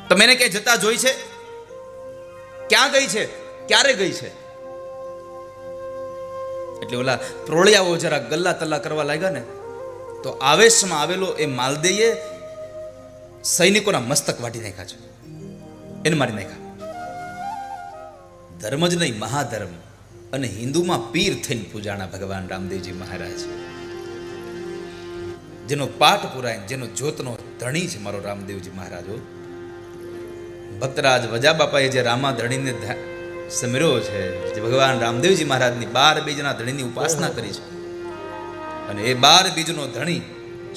તમે એને ક્યાંય જતા જોઈ છે? ક્યાં ગઈ છે? ક્યારે ગઈ છે? એટલે ઓલા પ્રોળિયાઓ જરા ગલ્લા તલ્લા કરવા લાગ્યા ને, તો આવેશમાં આવેલો એ માલદેયે સૈનિકોના મસ્તક વાટી નાખ્યા છે, એને મારી નાખ્યા. ધર્મ જ નહીં, મહાધર્મ અને હિન્દુમાં પીર થઈને પૂજાણા ભગવાન રામદેવજી મહારાજ, જેનો પાઠ પુરાય, જેનો જ્યોતનો ધણી છે મારો રામદેવજી મહારાજો. ભક્તરાજ વજા બાપાએ જે રામા ધણીને સમેર્યો છે, જે ભગવાન રામદેવજી મહારાજની 12 બીજના ધણીની ઉપાસના કરી છે, અને એ 12 બીજનો ધણી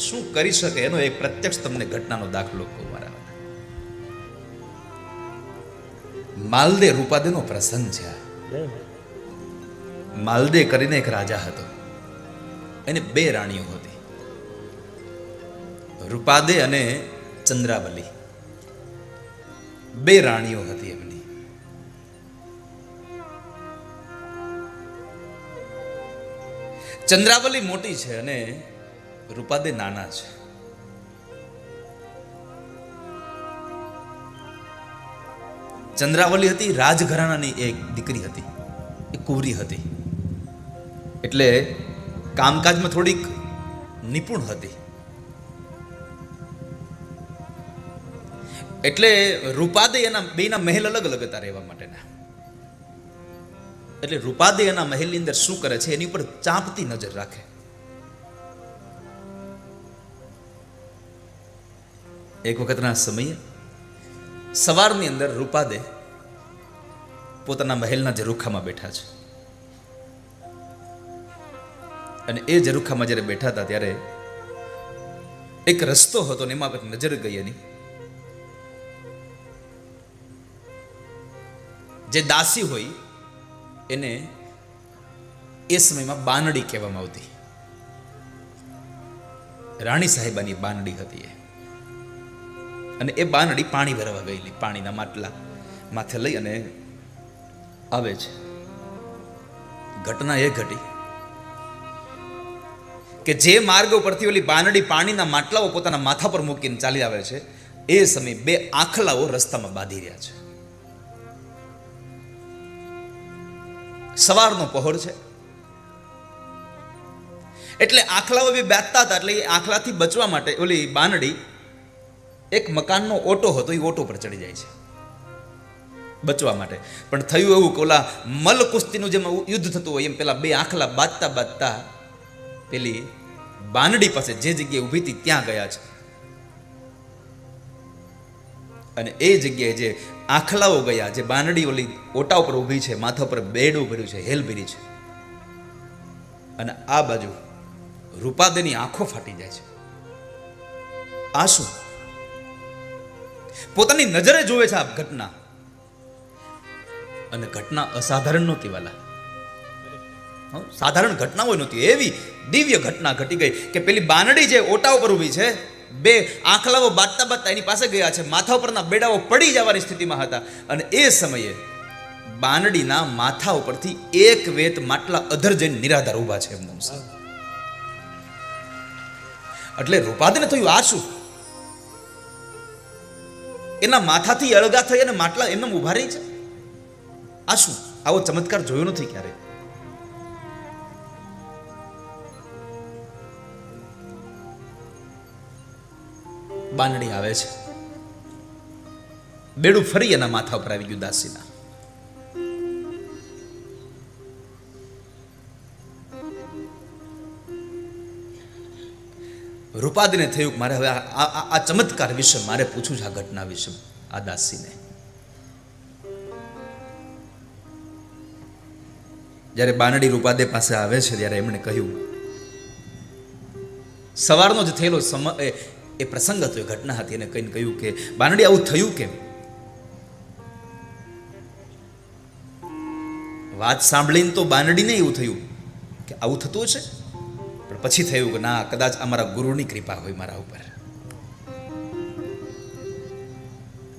શું કરી શકે એનો એક પ્રત્યક્ષ તમને ઘટનાનો દાખલો કહું. મારા માલદે રૂપાદેનો પ્રસંગ છે. માલદે કરીને એક રાજા હતો, એને 2 રાણીઓ હતી, રૂપાદે અને ચંદ્રાવલી. 2 રાણીઓ હતી એમની. ચંદ્રાવલી મોટી છે અને રૂપાદે નાના છે. ચંદ્રાવલી હતી રાજઘરાણાની એક દીકરી હતી, એ કુંવરી હતી, એટલે કામકાજમાં થોડીક નિપુણ હતી. એટલે રૂપાદે એના બેના મહેલ અલગ અલગ હતા રહેવા માટેના. એટલે રૂપાદે એના મહેલની અંદર શું કરે છે એની ઉપર ચાંપતી નજર રાખે. એક વખતના સમયે સવારની અંદર રૂપાદે પોતાના મહેલના ઝરૂખામાં બેઠા છે, અને એ ઝરૂખામાં જ્યારે બેઠા હતા ત્યારે એક રસ્તો હતો ને એમાં નજર ગઈ એની. જે દાસી હોય એને એ સમયમાં બાનડી કહેવામાં આવતી. રાણી સાહેબાની બાનડી હતી એ, અને એ બાનડી પાણી ભરવા ગયેલી, પાણીના માટલા માથે લઈ અને આવે છે. ઘટના એ ઘટી કે જે માર્ગ ઉપરથી ઓલી બાનડી પાણીના માટલાઓ પોતાના માથા પર મૂકીને ચાલી આવે છે, એ સમયે 2 આખલાઓ રસ્તામાં બાંધી રહ્યા છે. સવારનો પહોર છે, એટલે આખલાઓ બી બાંધતા હતા. એટલે એ આખલાથી બચવા માટે ઓલી બાનડી એક મકાનનો ઓટો હતો, એ ઓટો પર ચડી જાય છે બચવા માટે. પણ થયું એવું કે ઓલા મલ કુસ્તીનું જેમ યુદ્ધ થતું હોય એમ પેલા 2 આખલા બાંધતા બાંધતા પેલી બાનડી પાસે જે જગ્યાએ ઊભી હતી ત્યાં ગયા છે. અને એ જગ્યાએ જે આખલાઓ ગયા, જે બાનડી ઓલી ઓટા ઉપર ઊભી છે, માથા પર બેડું ભર્યું છે, હેલ ભરી છે, અને આ બાજુ રૂપાદેની આંખો ફાટી જાય છે. આ શું? પોતાની નજરે જોવે છે આ ઘટના, અને ઘટના અસાધારણ નહોતી વાલા, સાધારણ ઘટના હોય નહોતી, એવી દિવ્ય ઘટના ઘટી ગઈ કે પેલી બાનડી જે ઓટા ઉપર ઊભી છે, 2 આંખલાઓ બાંધતા બાંધતા એની પાસે ગયા છે, માથા ઉપરના બેડાઓ પડી જવાની સ્થિતિમાં હતા, અને એ સમયે બાનડીના માથા ઉપરથી 1 વેત માટલા અધર જઈને નિરાધાર ઊભા છે એમનું. એટલે રૂપાદેને થયું આ શું? એના માથાથી અળગા થઈ અને માટલા એમને ઊભા રહી છે. આ શું? આવો ચમત્કાર જોયો નથી ક્યારે. બાનડી આવે છે, બેડું ફરી એના માથા ઉપર આવી ગયું દાસીના. રૂપાદીને થયું કે મારે હવે આ ચમત્કાર વિશે મારે પૂછવું છે, આ ઘટના વિશે આ દાસીને. જ્યારે બાનડી રૂપાદે પાસે આવે છે ત્યારે એમણે કહ્યું, સવારનો જ થયેલો એ પ્રસંગ હતો, એ ઘટના હતી. એને કહીને કહ્યું કે બાનડી આવું થયું કેમ? વાત સાંભળીને તો બાનડીને એવું થયું કે આવું થતું હશે, પણ પછી થયું કે ના, કદાચ અમારા ગુરુની કૃપા હોય મારા ઉપર.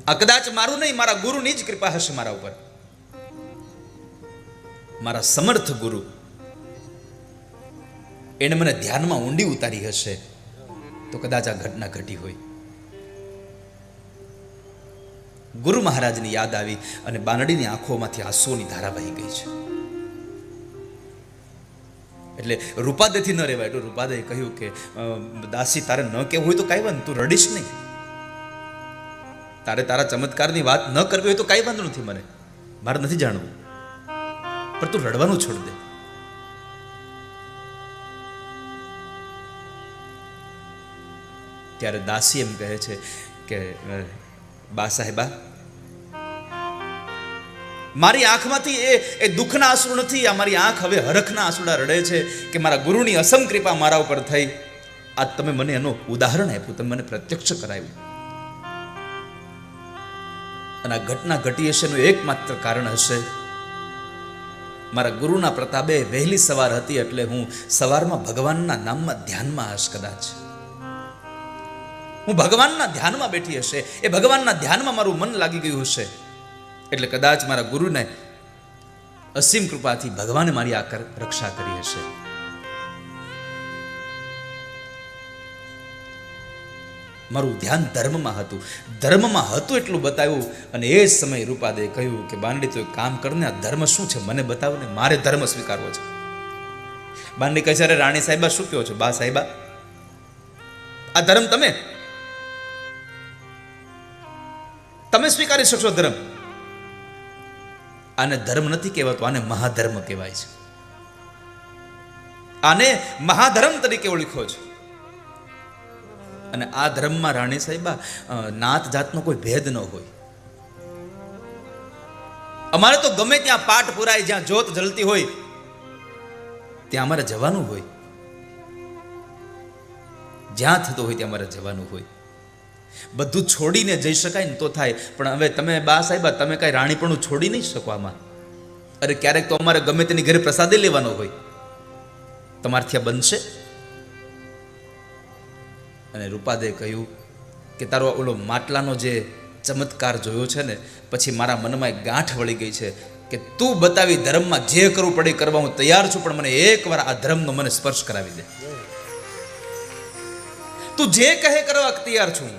આ કદાચ મારું નહીં, મારા ગુરુની જ કૃપા હશે મારા ઉપર. મારા સમર્થ ગુરુ એને મને ધ્યાનમાં ઊંડી ઉતારી હશે, તો કદાચ આ ઘટના ઘટી હોય. ગુરુ મહારાજની યાદ આવી અને બાનડીની આંખોમાંથી આંસુઓની ધારા વહી ગઈ છે. એટલે રૂપાદેથી ન રહેવાય. એટલે રૂપાદેએ કહ્યું કે દાસી, તારે ન કહેવું હોય તો કાંઈ વાંધો, તું રડીશ નહીં. તારે તારા ચમત્કારની વાત ન કરવી હોય તો કાંઈ વાંધો નથી, મને મારે નથી જાણવું, પણ તું રડવાનું છોડ દે. ત્યારે દાસી એમ કહે છે કે બા સાહેબા, મારી આંખમાંથી એ દુઃખના આંસુ નથી, આ મારી આંખ હવે હરખના આંસુડા રડે છે કે મારા ગુરુની અસમ કૃપા મારા ઉપર થઈ. આ તમે મને એનું ઉદાહરણ આપ્યું, તમે મને પ્રત્યક્ષ કરાવ્યું. અને આ ઘટના ઘટી હશે એનું એકમાત્ર કારણ હશે મારા ગુરુના પ્રતાપે વહેલી સવાર હતી, એટલે હું સવારમાં ભગવાનના નામમાં ધ્યાનમાં હશ. કદાચ હું ભગવાનના ધ્યાનમાં બેઠી હશે, એ ભગવાનના ધ્યાનમાં મારું મન લાગી ગયું હશે, એટલે કદાચ મારા ગુરુને અસીમ કૃપાથી ભગવાને મારી આ રક્ષા કરી હશે. મારું ધ્યાન ધર્મમાં હતું, ધર્મમાં હતું એટલું બતાવ્યું. અને એ જ સમયે રૂપાદેએ કહ્યું કે બાનડી, તો એક કામ કરને, આ ધર્મ શું છે મને બતાવ ને, મારે ધર્મ સ્વીકારવો છે. બાનડી કહે છે, અરે રાણી સાહેબા શું કહો છો? બા સાહેબા, આ ધર્મ તમે સ્વીકારી શકશો ધર્મ? આને ધર્મ નથી કહેવાતું, આને મહાધર્મ કહેવાય છે. આને મહાધર્મ તરીકે ઓળખો છો. અને આ ધર્મમાં રાણી સાહેબા નાત જાતનો કોઈ ભેદ ન હોય. અમારે તો ગમે ત્યાં પાઠ પુરાય, જ્યાં જ્યોત જલતી હોય ત્યાં અમારે જવાનું હોય, જ્યાં થતો હોય ત્યાં અમારે જવાનું હોય. બધું છોડીને જઈ શકાય ને તો થાય, પણ હવે તમે બા સાહેબા, તમે કઈ રાણીપણું છોડી નહીં શકો આમાં. અરે ક્યારેક તો અમારે ગમે તેની ઘરે પ્રસાદે લેવાનો હોય, તમારથી આ બનશે? અને રૂપાદેએ કહ્યું કે તારો ઓલો માટલાનો જે ચમત્કાર જોયો છે ને, પછી મારા મનમાં એક ગાંઠ વળી ગઈ છે કે તું બતાવી ધર્મમાં જે કરવું પડે કરવા હું તૈયાર છું, પણ મને એકવાર આ ધર્મનો મને સ્પર્શ કરાવી દે. તું જે કહે કરવા તૈયાર છું,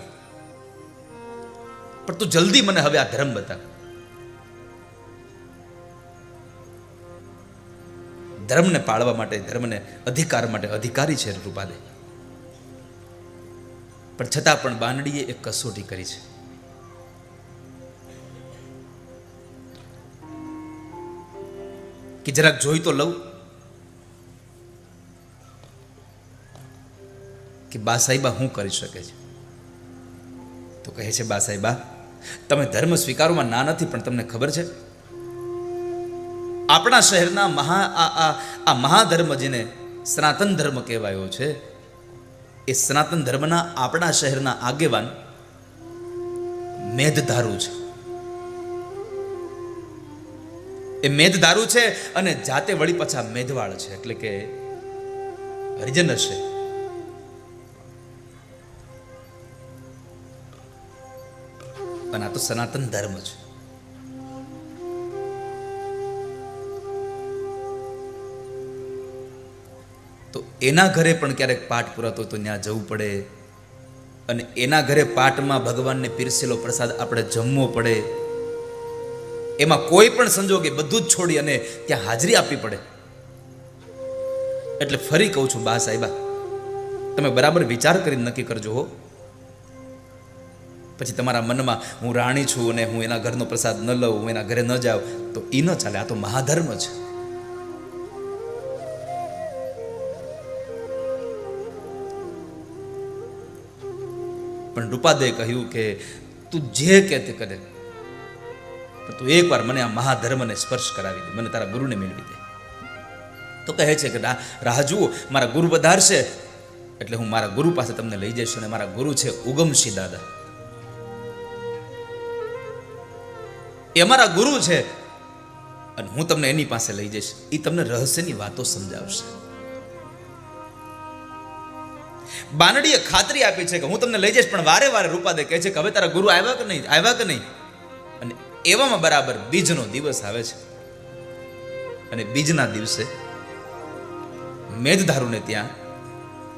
પણ તું જલ્દી મને હવે આ ધર્મ બતાવ. ધર્મને પાળવા માટે, ધર્મને અધિકાર માટે અધિકારી છે રૂપાદે. પણ છતાં પણ બાનડીએ એક કસોટી કરી છે. કે જરાક જોઈ તો લઉં કે બા સાહેબા શું કરી શકે છે. તો કહે છે, બા સાહેબા, તમે ધર્મ સ્વીકારવામાં ના નથી, પણ તમને ખબર છે આપણા શહેરના આ મહાધર્મ જેને સનાતન ધર્મ કહેવાયો છે, એ સનાતન ધર્મના આપણા શહેરના આગેવાન મેઘધારુ છે. એ મેઘધારુ છે અને જાતે વળી પાછા મેઘવાળ છે, એટલે કે હરિજન હશે. અને આ તો સનાતન ધર્મ છે. તો એના ઘરે પણ ક્યારેક પાઠ પુરાતો તો ત્યાં જવું પડે, અને એના ઘરે પાઠમાં ભગવાનને પીરસેલો પ્રસાદ આપણે જમવો પડે. એમાં કોઈ પણ સંજોગે બધું જ છોડી અને ત્યાં હાજરી આપવી પડે. એટલે ફરી કહું છું બા સાહેબા, તમે બરાબર વિચાર કરીને નક્કી કરજો હો. પછી તમારા મનમાં હું રાણી છું અને હું એના ઘરનો પ્રસાદ ન લઉં, હું એના ઘરે ન જાઉં, તો એ ન ચાલે. આ તો મહાધર્મ છે. પણ રૂપાદેએ કહ્યું કે તું જે કે તે કરે, પણ તું એકવાર મને આ મહાધર્મને સ્પર્શ કરાવી દે, મને તારા ગુરુને મેળવી દે. તો કહે છે કે રાહ જુઓ, મારા ગુરુ પધારશે એટલે હું મારા ગુરુ પાસે તમને લઈ જઈશ. અને મારા ગુરુ છે ઉગમસિંહ દાદા, એ અમારા ગુરુ છે, અને હું તમને એની પાસે લઈ જઈશ. એ તમને રહસ્યની વાતો સમજાવશે. બાનડીએ ખાતરી આપી છે કે હું તમને લઈ જઈશ, પણ વારે વારે રૂપાદે કહે છે કે હવે તારા ગુરુ આવ્યા કે નહીં. અને એવામાં બરાબર બીજનો દિવસ આવે છે, અને બીજના દિવસે મેઘધારુને ત્યાં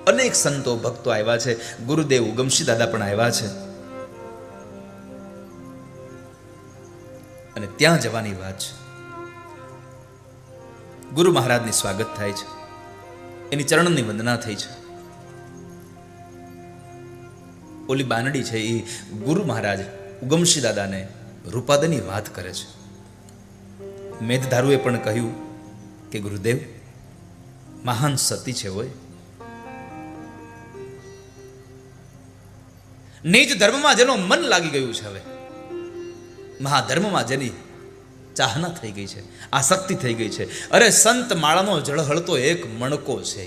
અનેક સંતો ભક્તો આવ્યા છે. ગુરુદેવ ઉગમસિંહ દાદા પણ આવ્યા છે. અને ત્યાં જવાની વાત છે. ગુરુ મહારાજની સ્વાગત થાય છે, એની ચરણની વંદના થઈ છે. ઓલી બાનડી છે એ ગુરુ મહારાજ ઉગમસિંહ દાદાને રૂપાદેની વાત કરે છે. મેઘધારુએ પણ કહ્યું કે ગુરુદેવ મહાન સતી છે હોય, નિજ ધર્મમાં જેનો મન લાગી ગયું છે, હવે મહાધર્મમાં જેની ચાહના થઈ ગઈ છે, આસક્તિ થઈ ગઈ છે. અરે સંત માળાનો ઝળહળતો એક મણકો છે.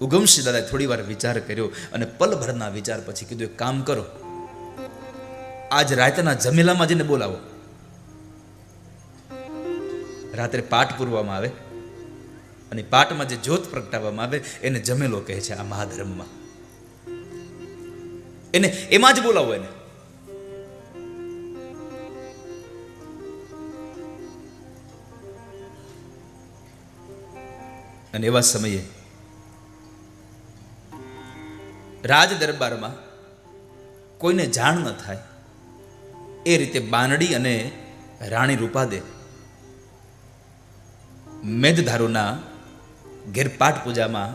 ઉગમસિંહ દાદાએ થોડી વાર વિચાર કર્યો અને પલભરના વિચાર પછી કીધું એક કામ કરો, આજ રાતના જમેલામાં જઈને બોલાવો. રાત્રે પાઠ પૂરવામાં આવે અને પાઠમાં જે જ્યોત પ્રગટાવવામાં આવે એને જમેલો કહે છે. આ મહાધર્મમાં એને એમાં જ બોલાવો એને. અને એવા સમયે રાજ દરબારમાં કોઈને જાણ ન થાય એ રીતે બાનડી અને રાણી રૂપાદે મેઘધારુના ઘેર પાઠ પૂજામાં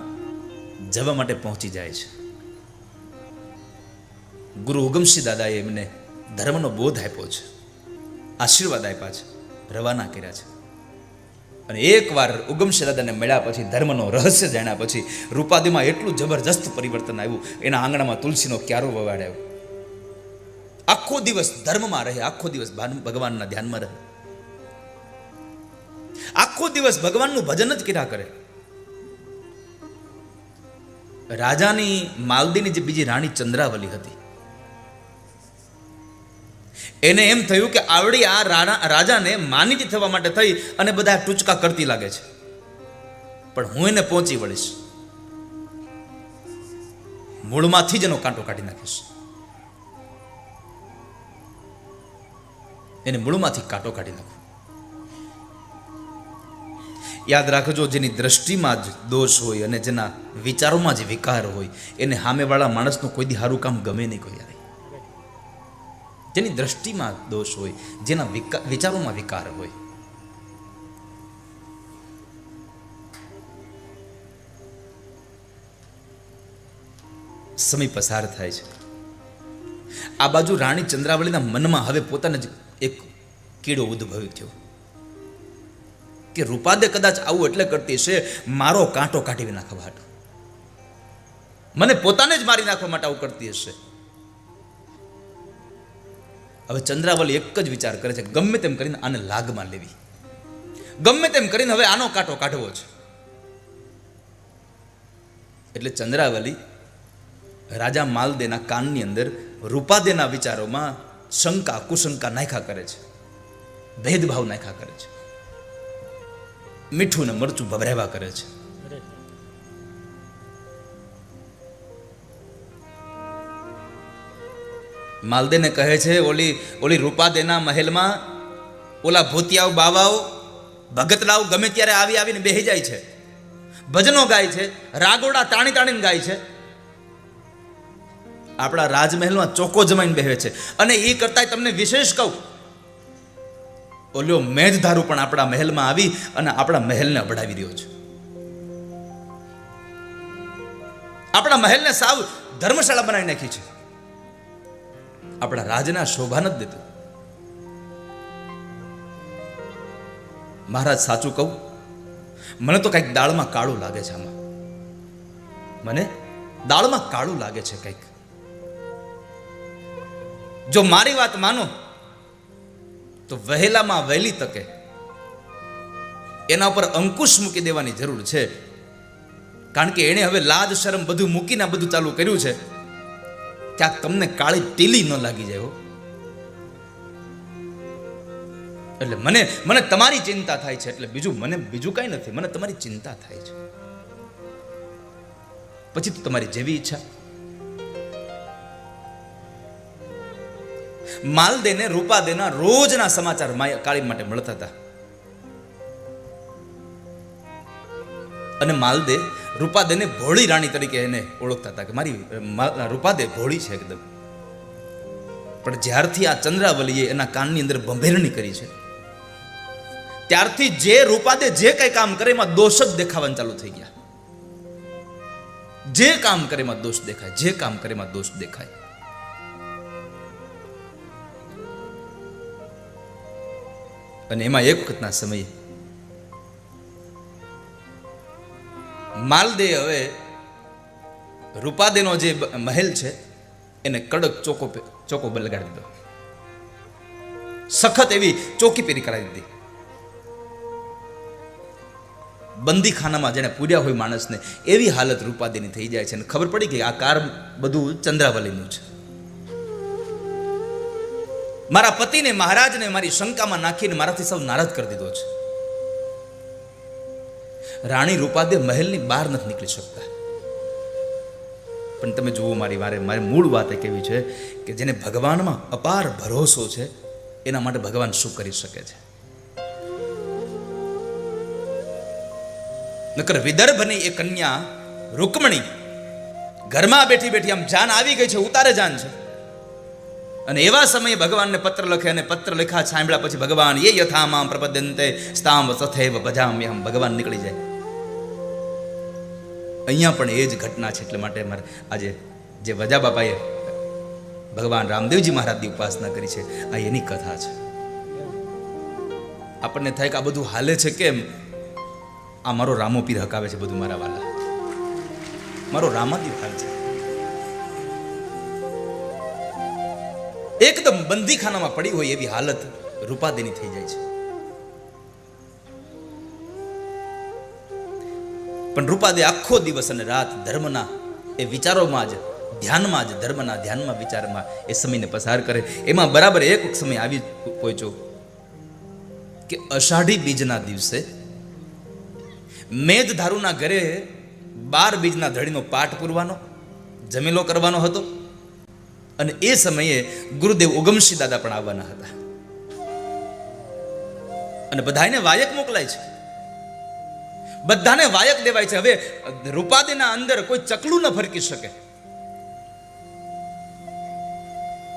જવા માટે પહોંચી જાય છે. ગુરુ ઉગમસિંહ દાદાએ એમને ધર્મનો બોધ આપ્યો છે, આશીર્વાદ આપ્યા છે, રવાના કર્યા છે. અને એકવાર ઉગમસિંહ દાદાને મળ્યા પછી, ધર્મનો રહસ્ય જાણ્યા પછી રૂપાદીમાં એટલું જબરજસ્ત પરિવર્તન આવ્યું. એના આંગણામાં તુલસીનો ક્યારો વવાડાયો. આખો દિવસ ધર્મમાં રહે, આખો દિવસ ભગવાનના ધ્યાનમાં રહે, આખો દિવસ ભગવાનનું ભજન જ કર્યા કરે. રાજાની માલદીની જે બીજી રાણી ચંદ્રાવલી હતી, એને એમ થયું કે આવડી આ રાજાને માનીતી થવા માટે થઈ અને બધા ટૂચકા કરતી લાગે છે, પણ હું એને પહોંચી વળીશ, મૂળમાંથી જ એનો કાંટો કાઢી નાખીશ. એને મૂળમાંથી કાંટો કાઢી નાખો. યાદ રાખજો, જેની દ્રષ્ટિમાં જ દોષ હોય અને જેના વિચારોમાં જ વિકાર હોય એને સામેવાળા માણસનું કોઈ દી સારું કામ ગમે નહીં. કોઈ યાર જેની દ્રષ્ટિમાં દોષ હોય, જેના વિચારોમાં વિકાર હોય. સમય પસાર થાય છે. આ બાજુ રાણી ચંદ્રાવલીના મનમાં હવે પોતાને જ એક કીડો ઉદ્ભવ્યો થયો કે રૂપાદે કદાચ આવું એટલે કરતી છે મારો કાંટો કાઢી નાખવા હાટુ, મને પોતાને જ મારી નાખવા માટે આવું કરતી હશે. હવે ચંદ્રાવલી એક જ વિચાર કરે છે, ગમે તેમ કરીને આને લાગમાં લેવી, ગમે તેમ કરીને હવે આનો કાંટો કાઢવો છે. એટલે ચંદ્રાવલી રાજા માલદેના કાનની અંદર રૂપાદેના વિચારોમાં શંકા કુશંકા નાખ્યા કરે છે, ભેદભાવ નાખ્યા કરે છે, મીઠું ને મરચું ભભરાવ્યા કરે છે. માલદેને કહે છે, ઓલી રૂપાદેના મહેલમાં ઓલા ભૂતિયાઓ બાવાઓ ભગતલાઓ ગમે ત્યારે આવીને બેહી જાય છે, ભજનો ગાય છે, રાગોડા તાણીને ગાય છે, આપણા રાજમહેલમાં ચોકો જમાઈને બેહે છે. અને એ કરતા તમને વિશેષ કહું, ઓલ્યો મેઘધારુ પણ આપણા મહેલમાં આવી અને આપણા મહેલને અબડાવી રહ્યો છે. આપણા મહેલને સાવ ધર્મશાળા બનાવી નાખી છે, આપણા રાજના શોભા નથી દેતું. મહારાજ સાચું કહું, મને તો કંઈક દાળમાં કાળું લાગે છે. આમાં મને દાળમાં કાળું લાગે છે કંઈક. જો મારી વાત માનો તો વહેલામાં વહેલી તકે એના ઉપર અંકુશ મૂકી દેવાની જરૂર છે. કારણ કે એણે હવે લાજ શરમ બધું મૂકીને બધું ચાલુ કર્યું છે. ક્યાંક તમને કાળી ટીલી ન લાગી જાય. એટલે મને તમારી ચિંતા થાય છે. એટલે બીજું કઈ નથી, મને તમારી ચિંતા થાય છે. પછી તો તમારી જેવી ઈચ્છા. માલદેને રૂપાદેના રોજના સમાચાર કાળી માટે મળતા હતા. અને માલદે રૂપાદેને ભોળી રાણી તરીકે એને ઓળખતા હતા કે મારી રૂપાદે ભોળી છે એકદમ. પણ જ્યારથી આ ચંદ્રાવલીએ એના કાનની અંદર ભંભેરણી કરી છે, ત્યારથી જે રૂપાદે જે કઈ કામ કરે એમાં દોષ જ દેખાવાનું ચાલુ થઈ ગયા. જે કામ કરે એમાં દોષ દેખાય, જે કામ કરે એમાં દોષ દેખાય. અને એમાં એક વખતના સમયે માલદે હવે રૂપાદેનો જે મહેલ છે એને કડક ચોકો લગાડી દીધો, સખત એવી ચોકી પેરી કરાવી દીધી. બંદીખાનામાં જેને પૂર્યા હોય માણસને એવી હાલત રૂપાદેની થઈ જાય છે. અને ખબર પડી કે આ કાર બધું ચંદ્રાવલીનું છે. મારા પતિને મહારાજને મારી શંકામાં નાખીને મારાથી સૌ નારાજ કરી દીધો છે. રાણી રૂપાદે મહેલની બહાર નથી નીકળી શકતા. પણ તમે જુઓ, મારી મૂળ વાત એ કેવી છે કે જેને ભગવાનમાં અપાર ભરોસો છે એના માટે ભગવાન શું કરી શકે છે. નકર વિદર્ભની એ કન્યા રૂકમણી ઘરમાં બેઠી બેઠી આમ જાન આવી ગઈ છે, ઉતારે જાન છે. અને એવા સમયે ભગવાનને પત્ર લખે, અને પત્ર લખ્યા સાંભળ્યા પછી ભગવાન એ યથામામ પ્રપદ્યન્તેસ્તામ તથૈવ ભજામ્યહમ, ભગવાન નીકળી જાય. અહીંયા પણ એ જ ઘટના છે. એટલે માટે મારે આજે જે વજા બાપાએ ભગવાન રામદેવજી મહારાજની ઉપાસના કરી છે, આ એની કથા છે. આપણને થાય કે આ બધું હાલે છે કેમ? આ મારો રામો પીર હકાવે છે બધું. મારા વાલા, મારો રામાદીપ હાલ છે. એકદમ બંદીખાનામાં પડી હોય એવી હાલત રૂપાદેની થઈ જાય છે. પણ રૂપાદે આખો દિવસ અને રાત ધર્મના એ વિચારોમાં જ, ધ્યાનમાં જ, ધર્મના ધ્યાનમાં, વિચારમાં એ સમયને પસાર કરે. એમાં બરાબર એક સમય આવી પહોંચ્યો કે અષાઢી બીજના દિવસે મેઘધારુના ઘરે 12 બીજના ધડીનો પાઠ પૂરવાનો, જમેલો કરવાનો હતો. અને એ સમયે ગુરુદેવ ઉગમસિંહ દાદા પણ આવવાના હતા. અને બધાને વાયક મોકલાય છે, બધાને વાયક દેવાય છે. હવે રૂપાદેના અંદર કોઈ ચકલું ન ફરકી શકે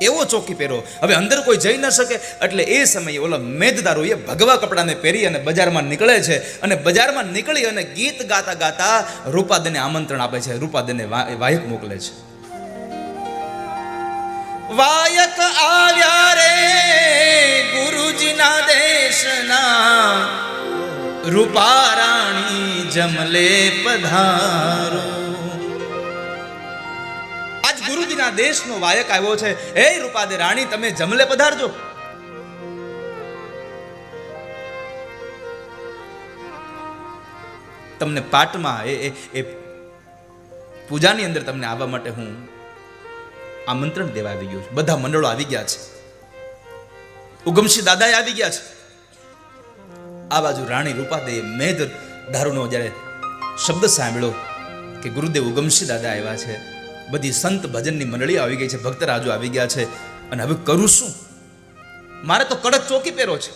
એવો ચોકી પહેરો, હવે અંદર કોઈ જઈ ન શકે. એટલે એ સમયે ઓલા મેઘદારો એ ભગવા કપડાને પહેરી અને બજારમાં નીકળે છે. અને બજારમાં નીકળી અને ગીત ગાતા ગાતા રૂપાદેને આમંત્રણ આપે છે, રૂપાદેને વાયક મોકલે છે. વાયક આવ્યા રે ગુરુજીના દેશના, રૂપા રાણી જમલે પધારો. આજ ગુરુજીના દેશનો વાયક આવ્યો છે. હે રૂપાદે રાણી, તમે જમલે પધારજો. તમને પાટમાં એ પૂજાની અંદર તમને આવવા માટે હું આમંત્રણ દેવા આવી ગયું છે. બધા મંડળો આવી ગયા છે, ઉગમસિંહ દાદાએ આવી ગયા છે. આ બાજુ રાણી રૂપાદે મેઘધારુનો જ્યારે શબ્દ સાંભળ્યો કે ગુરુદેવ ઉગમસિંહ દાદા આવ્યા છે, બધી સંત ભજનની મંડળી આવી ગઈ છે, ભક્તરાજો આવી ગયા છે, અને હવે કરું શું? મારે તો કડક ચોકી પહેરો છે.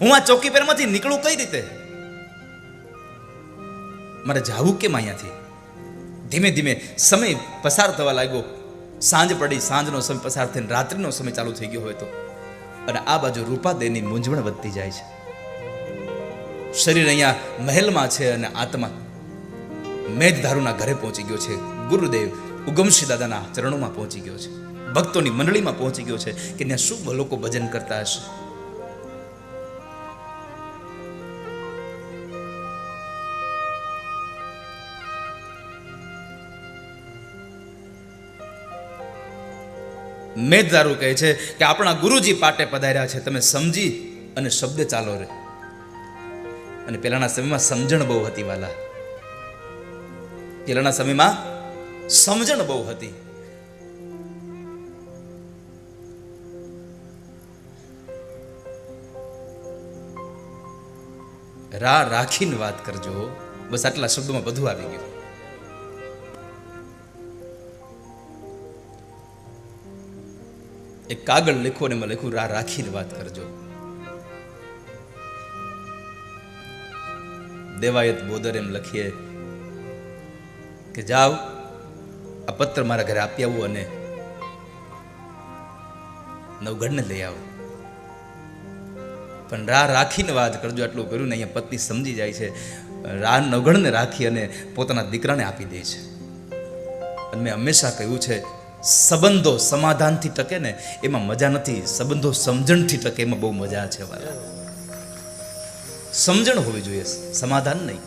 હું આ ચોકી પહેરમાંથી નીકળું કઈ રીતે? મારે જાવું કેમ અહીંયાથી? ધીમે ધીમે સમય પસાર થવા લાગ્યો. સાંજ પડી, સાંજનો સમય પસાર થઈને રાત્રિનો સમય ચાલુ થઈ ગયો હોય તો. અને આ બાજુ રૂપાદેની મૂંઝવણ વધતી જાય છે. શરીર અહીંયા મહેલમાં છે અને આત્મા મેઘધારુના ઘરે પહોંચી ગયો છે. ગુરુદેવ ઉગમસિંહ દાદાના ચરણોમાં પહોંચી ગયો છે, ભક્તોની મંડળીમાં પહોંચી ગયો છે કે ત્યાં શું લોકો ભજન કરતા હશે. મેઘધારુ કહે છે કે આપણા ગુરુજી પાટે પધાર્યા છે, તમે સમજી અને શબ્દે ચાલો રે. અને પેલાના સમયમાં સમજણ બહુ હતી વાલા, પેલાના સમયમાં સમજણ બહુ હતી. રાખીને વાત કરજો, બસ આટલા શબ્દોમાં બધું આવી ગયું. એક કાગળ લખો ને મેં લખ્યું રાખીને વાત કરજો. દેવાયત બોદર એમ લખીએ કે જાઓ આ પત્ર મારા ઘરે આપી આવું અને નવઘણને લઈ આવો. પણ રાખીને વાત કરજો, આટલું કર્યું ને અહીંયા પત્ની સમજી જાય છે. નવઘણને રાખી અને પોતાના દીકરાને આપી દે છે. અને મેં હંમેશા કહ્યું છે, સંબંધો સમાધાનથી ટકે ને એમાં મજા નથી, સંબંધો સમજણથી ટકે એમાં બહુ મજા છે. વાલા સમજણ હોવી જોઈએ, સમાધાન નહીં.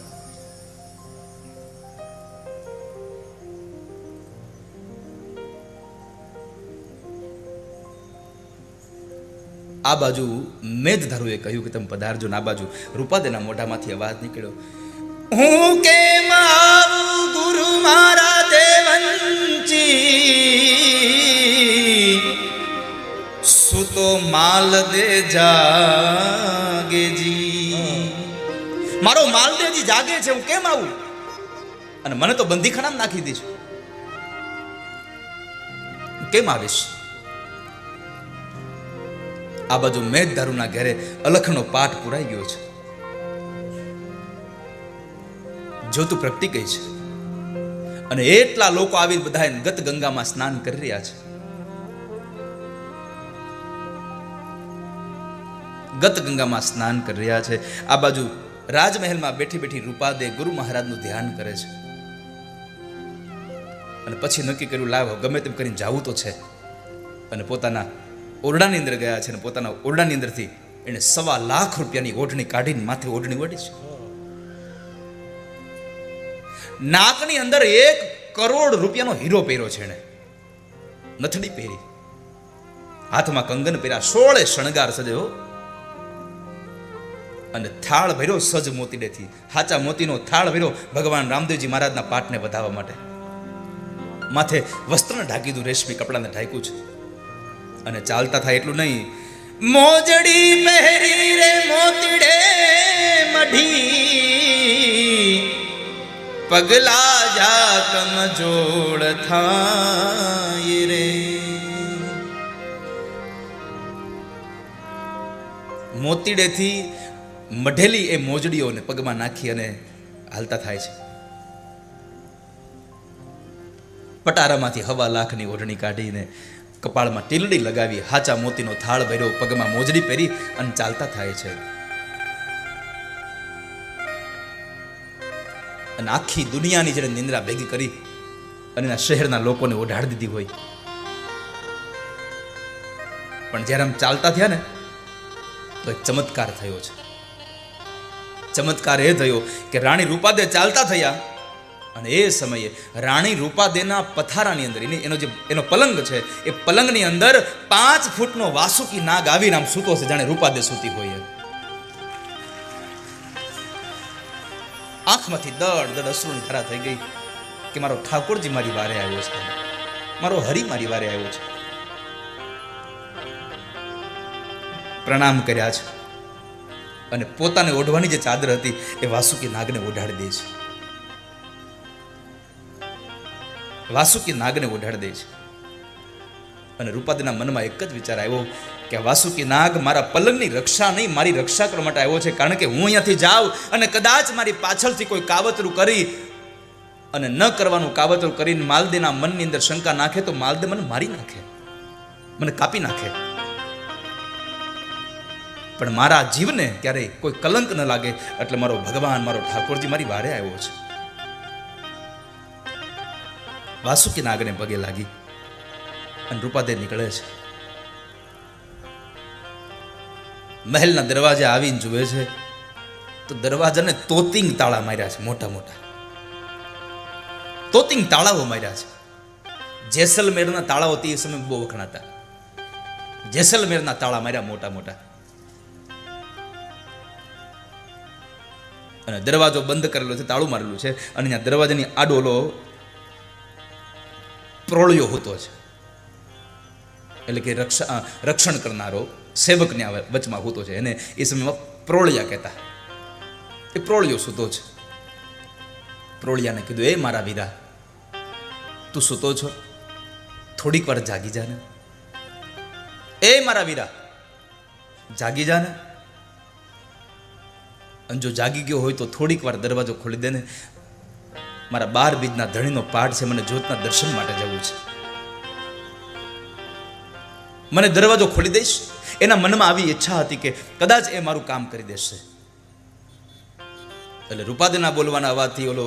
આ બાજુ મેઘધારુએ કહ્યું કે તમે પધારજો. આ બાજુ રૂપાદેના મોઢામાંથી અવાજ નીકળ્યો, હું કેમ આવું ગુરુ મારા દેવંચી, સુતો માલ દે જાગેજી. મારો માલદેજી જાગે છે, હું કેમ આવું? અને મને તો બંદીખાનામાં નાખી દીધું, કેમ આવીશ? આ બાજુ મેઘધારુના ઘરે અલખનો પાઠ પુરાઈ ગયો છે, જ્યોતું પ્રગટી ગઈ છે. અને એટલા લોકો આવી બધા ગત ગંગામાં સ્નાન કરી રહ્યા છે. ગત ગંગામાં સ્નાન કરી રહ્યા છે. આ બાજુ રાજમહેલમાં બેઠી બેઠી રૂપાદે ગુરુ મહારાજનું ધ્યાન કરે છે. અને પછી નક્કી કર્યું, લાવ ગમે તેમ કરીને જાવું તો છે. અને પોતાના ઓરડાની અંદર ગયા છે. અને પોતાના ઓરડાની અંદરથી એને 1.25 લાખ રૂપિયાની ઓઢણી કાઢીને માથે ઓઢણી ઓઢી છે. નાકની અંદર 1 કરોડ રૂપિયાનો હીરો પહેર્યો છે. એને નથડી પહેરી, હાથમાં કંગન પહેર્યા, 16 શણગાર સજ્યો. અને થાળ ભર્યો સજ મોતીડેથી, હાચા મોતીનો થાળ ભર્યો ભગવાન રામદેવજી મહારાજના પાઠને વધાવવા માટે. માથે વસ્ત્રને ઢાંકી દીધું, રેશમી કપડાને ઢાંક્યું છે. અને ચાલતા થાય એટલું નહીં, મોજડી પહેરી રે મોતીડે મઢી, પગલા જા કમજોડ થાય રે. મોતીડેથી મઢેલી એ મોજડીઓને પગમાં નાખી અને હાલતા થાય છે. પટારામાંથી 1.25 લાખની ઓઢણી કાઢીને કપાળમાં ટીલડી લગાવી, હાચા મોતીનો થાળ ભર્યો, પગમાં મોજડી પહેરી અને ચાલતા થાય છે. અને આખી દુનિયાની જેને નિંદ્રા ભેગી કરી અને એના શહેરના લોકોને ઓઢાડી દીધી હોય. પણ જ્યારે આમ ચાલતા થયા ને તો એક ચમત્કાર થયો છે. ચમત્કાર એ થયો કે રાણી રૂપાદે ચાલતા થયા અને એ સમયે રાણી રૂપાદેના પથારાની અંદર એનો પલંગ છે, એ પલંગની અંદર 5 ફૂટનો વાસુકી નાગ આવીને આમ સૂતો છે, જાણે રૂપાદે સૂતી હોય. આંખમાંથી દડ દડ અશ્રુની ધારા થઈ ગઈ કે મારો ઠાકોરજી મારી વારે આવ્યો છે, મારો હરિ મારી વારે આવ્યો છે. પ્રણામ કર્યા છે અને પોતાને ઓઢવાની જે ચાદર હતી એ વાસુકી નાગને ઓઢાડી દે છે. વાસુકી નાગને ઓઢાડી દે છે. અને રૂપાદેના મનમાં એક જ વિચાર આવ્યો કે વાસુકી નાગ મારા પલંગની રક્ષા નહીં, મારી રક્ષા કરવા માટે આવ્યો છે. કારણ કે હું અહીંયાથી જાઉં અને કદાચ મારી પાછળથી કોઈ કાવતરું કરી અને ન કરવાનું કાવતરું કરીને માલદેના મનની અંદર શંકા નાખે તો માલદે મને મારી નાખે, મને કાપી નાખે. પણ મારા જીવને ક્યારેય કોઈ કલંક ન લાગે એટલે મારો ભગવાન, મારો ઠાકોરજી મારી વારે આવ્યો છે. વાસુકી નાગને પગે લાગી અને રૂપાદે નીકળે છે. મહેલના દરવાજે આવીને જુએ છે તો દરવાજાને તોતિંગ તાળા માર્યા છે, મોટા મોટા તોતિંગ તાળાઓ માર્યા છે. જેસલમેરના તાળાઓ તે સમય બહુ વખણાતા. જેસલમેરના તાળા માર્યા મોટા મોટા. અને દરવાજો બંધ કરેલો છે, તાળું મારેલું છે. અને ત્યાં દરવાજાની આડોલો પ્રોળિયો હોતો છે, એટલે કે રક્ષણ કરનારો સેવકને વચમાં હોતો છે. એને એ સમયમાં પ્રોળિયા કહેતા. એ પ્રોળિયો સૂતો છે. પ્રોળિયાને કીધું, એ મારા વીરા, તું સૂતો છો, થોડીક વાર જાગી જાને. એ મારા વીરા, જાગી જાને. અને જો જાગી ગયો હોય તો થોડીક વાર દરવાજો ખોલી દે ને, મારા 12 બીજના ધણીનો પાઠ છે, મને જ્યોતના દર્શન માટે જવું છે, મને દરવાજો ખોલી દઈશ. એના મનમાં આવી ઈચ્છા હતી કે કદાચ એ મારું કામ કરી દેશે. એટલે રૂપાદેના બોલવાના અવાજથી ઓલો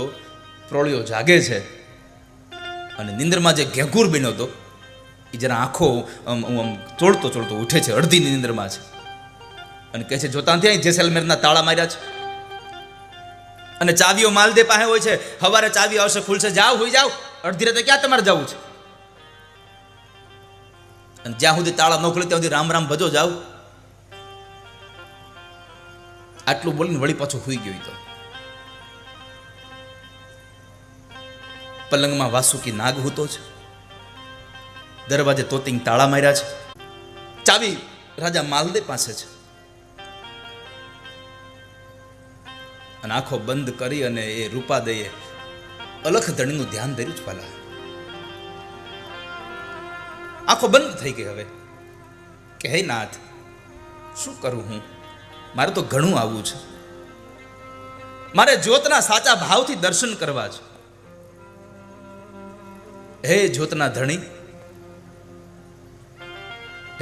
પ્રોળિયો જાગે છે અને નિંદ્રમાં જે ઘેઘૂર બન્યો હતો એ જરા આંખો ચોળતો ચોળતો ઉઠે છે, અડધી નિંદ્રમાં છે, અને કહે છે જોતા ત્યાં જેસલમેરના તાળા માર્યા છે અને ચાવીઓ માલદે પાસે હોય છે, સવારે ચાવી આવશે ખુલશે, જાઓ હોઈ જાઓ, અડધી રાતે ક્યાં તમારે જવું છે, અને જ્યાં સુધી તાળા ન ખુલે ત્યાં સુધી રામ રામ ભજો જાઓ. આટલું બોલીને વળી પાછું હુઈ ગયો. તો પલંગમાં વાસુકી નાગ હૂતો છે, દરવાજે તોતિંગ તાળા માર્યા છે, ચાવી રાજા માલદે પાસે છે, અને આંખો બંધ કરી અને એ રૂપાદયે અલખ ધણીનું ધ્યાન ધર્યું જ. પાલા આંખો બંધ થઈ ગઈ હવે કે હે નાથ, શું કરું હું? મારે તો ઘણું આવવું છે, મારે જ્યોતના સાચા ભાવથી દર્શન કરવા છે. હે જ્યોતના ધણી,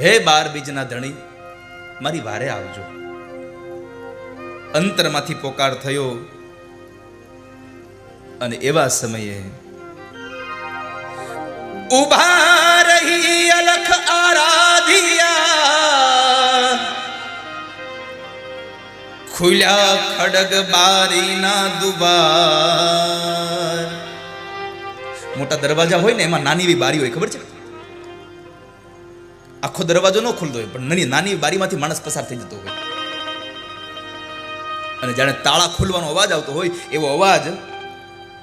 હે 12 બીજના ધણી, મારી વારે આવજો. અંતરમાંથી પોકાર થયો અને એવા સમયે ઉભા રહી અલખ આરાધિયા, ખુલ્યા ખડગ બારીના દુબાર. મોટા દરવાજા હોય ને એમાં નાની એવી બારી હોય, ખબર છે? આખો દરવાજો ન ખુલતો હોય પણ નાની બારીમાંથી માણસ પસાર થઈ જતો હોય, અને જાણે તાળા ખોલવાનો અવાજ આવતો હોય એવો અવાજ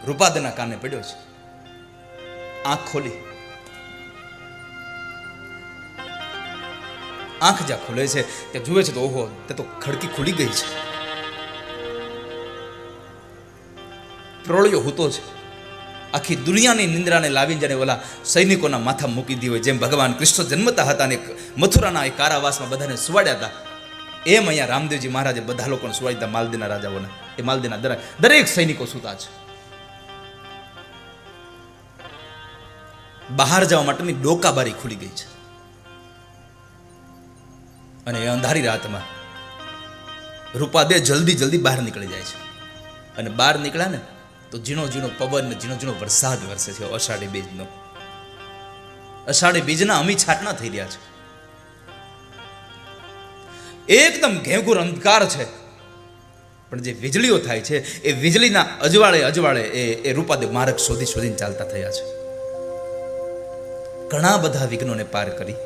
રૂપાદેના કાને પડ્યો છે. આંખ ખોલી, આંખ જ્યાં ખુલે છે ત્યાં જુએ છે તો ઓહો, તે તો ખડકી ખુલી ગઈ છે. પ્રોળિયો હૂતો છે, આખી દુનિયાની નિંદ્રાને લાવીને જાણે ઓલા સૈનિકોના માથા મૂકી દી હોય, જેમ ભગવાન કૃષ્ણ જન્મતા હતા ને મથુરાના એ કારાવાસમાં બધાને સુવાડ્યા હતા, એમ અહીંયા રામદેવજી મહારાજે બધા લોકોને સુવાડી દીધા. માલદીના રાજાઓને, એ માલદીના દરેક સૈનિકો સૂતા છે. બહાર જવા માટેની ડોકાબારી ખુલી ગઈ છે, અને એ અંધારી રાતમાં રૂપાદે જલ્દી બહાર નીકળી જાય છે. અને બહાર નીકળ્યા ને તો ઝીણો ઝીણો પવન ને ઝીણો ઝીણો વરસાદ વરસે છે. અષાઢી બીજનો, અષાઢી બીજના અમી છાટણા થઈ રહ્યા છે. એકદમ ઘેઘૂર અંધકાર છે, પણ જે વીજળીઓ થાય છે એ વીજળીના અજવાળે એ રૂપાદેવ માર્ગ શોધીને ચાલતા થયા છે. ઘણા બધા વિઘ્નોને પાર કરી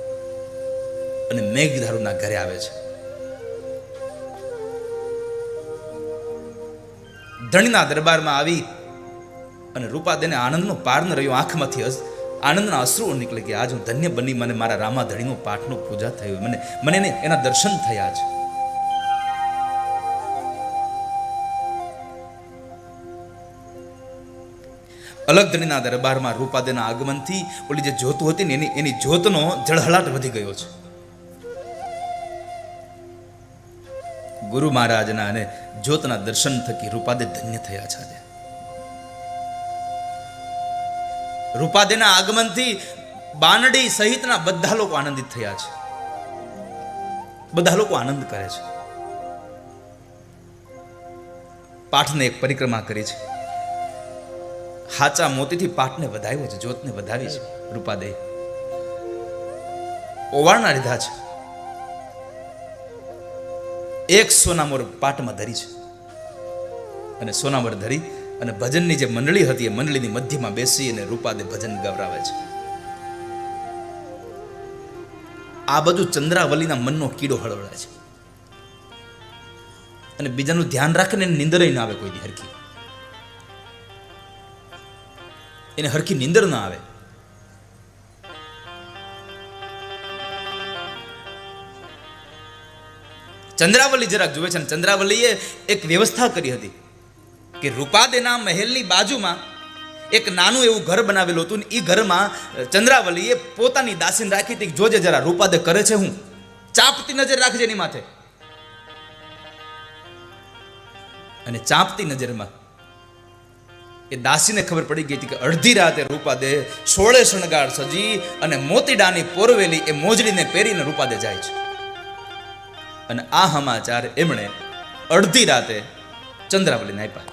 અને મેઘધારુના ઘરે આવે છે. ધણીના દરબારમાં આવી અને રૂપાદેને આનંદનો પાર ન રહ્યો. આંખમાંથી આનંદના અશ્રુઓ નીકળી ગયા. આજ હું ધન્ય બની, મને મારા રામા ધણીનો પાઠનો પૂજા થયો, મને એના દર્શન થયા છે. અલગ ધણીના દરબારમાં રૂપાદેના આગમનથી ઓલી જે જ્યોત હતી ને એની જ્યોતનો જળહળાટ વધી ગયો છે. ગુરુ મહારાજના અને જ્યોતના દર્શન થકી રૂપાદે ધન્ય થયા છે. આજે રૂપાદેના આગમનથી બાનડી સહિતના બધા લોકો આનંદિત થયા છે, બધા લોકો આનંદ કરે છે. પાઠને એક પરિક્રમા કરી છે, હાચા મોતીથી પાઠને વધાવ્યો છે, જ્યોતને વધાવી છે. રૂપાદે ઓવાળના લીધા છે. એક સોનામોર પાટમાં ધરી છે, અને સોનામોર ધરી અને ભજનની જે મંડળી હતી એ મંડળીની મધ્યમાં બેસી અને રૂપાદે ભજન ગવરાવે છે. આ બધું ચંદ્રાવલીના મનનો કીડો હળવડાય છે, અને બીજાનું ધ્યાન રાખીને નીંદર ના આવે. કોઈ હરખી એને હરખી નીંદર ના આવે. ચંદ્રાવલી જરાક જુએ છે, અને ચંદ્રાવલીએ એક વ્યવસ્થા કરી હતી કે રૂપાદેના મહેલની બાજુમાં એક નાનું એવું ઘર બનાવેલું હતું, ને એ ઘરમાં ચંદ્રાવલીએ પોતાની દાસીને રાખી હતી. જોજે જરા રૂપાદે કરે છે હું, ચાપતી નજર રાખજે એની માથે. અને ચાંપતી નજરમાં એ દાસીને ખબર પડી ગઈ હતી કે અડધી રાતે રૂપાદે 16 શણગાર સજી અને મોતીડાની પોરવેલી એ મોજડીને પહેરીને રૂપાદે જાય છે. અને આ સમાચાર એમણે અડધી રાતે ચંદ્રાવલીને આપ્યા.